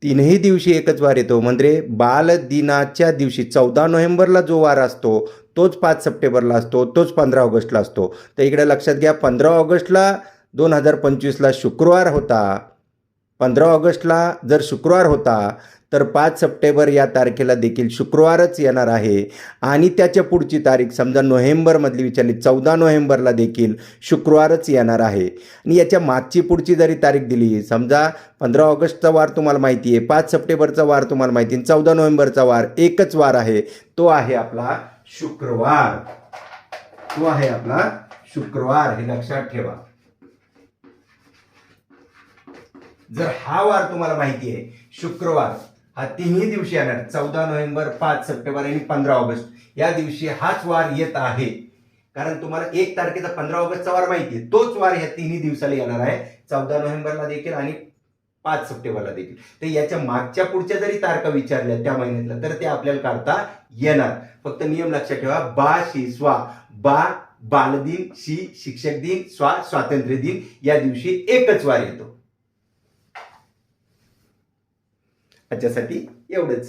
तीनही दिवशी एकच वार येतो. म्हणजे बालदिनाच्या दिवशी 14 नोव्हेंबरला जो वार असतो तोच 5 सप्टेंबरला असतो, तोच 15 ऑगस्टला असतो. तर इकडे लक्षात घ्या, 15 ऑगस्टला 2025ला शुक्रवार होता. 15 ऑगस्टला जर शुक्रवार होता तर 5 सप्टेंबर या तारखेला देखील शुक्रवारच येणार आहे. आणि त्याच्या पुढची तारीख समजा नोव्हेंबरमधली विचारली, 14 नोव्हेंबरला देखील शुक्रवारच येणार आहे. आणि याच्या मागची पुढची जरी तारीख दिली, समजा 15 ऑगस्टचा वार तुम्हाला माहिती आहे, 5 सप्टेंबरचा वार तुम्हाला माहिती आहे, 14 नोव्हेंबरचा वार एकच वार आहे, तो आहे आपला शुक्रवार. तो आहे आपला शुक्रवार, हे लक्षात ठेवा. जर हा वार तुम्हाला माहिती आहे शुक्रवार, हा तिन्ही दिवशी येणार, 14 नोव्हेंबर, 5 सप्टेंबर आणि 15 ऑगस्ट या दिवशी हाच वार येत आहे. कारण तुम्हाला 1 तारखेचा 15 ऑगस्टचा वार माहिती आहे, तोच वार ह्या तिन्ही दिवसाला येणार आहे, 14 नोव्हेंबरला देखील आणि 5 सप्टेंबरला देखील. तर याच्या मागच्या पुढच्या जरी तारखा विचारल्या त्या महिन्यातल्या तर ते आपल्याला काढता येणार. फक्त नियम लक्षात ठेवा, बा शी स्वा, बा बालदिन, शी शिक्षक दिन, स्वा स्वातंत्र्य दिन या दिवशी एकच वार येतो. आजच्यासाठी एवढंच.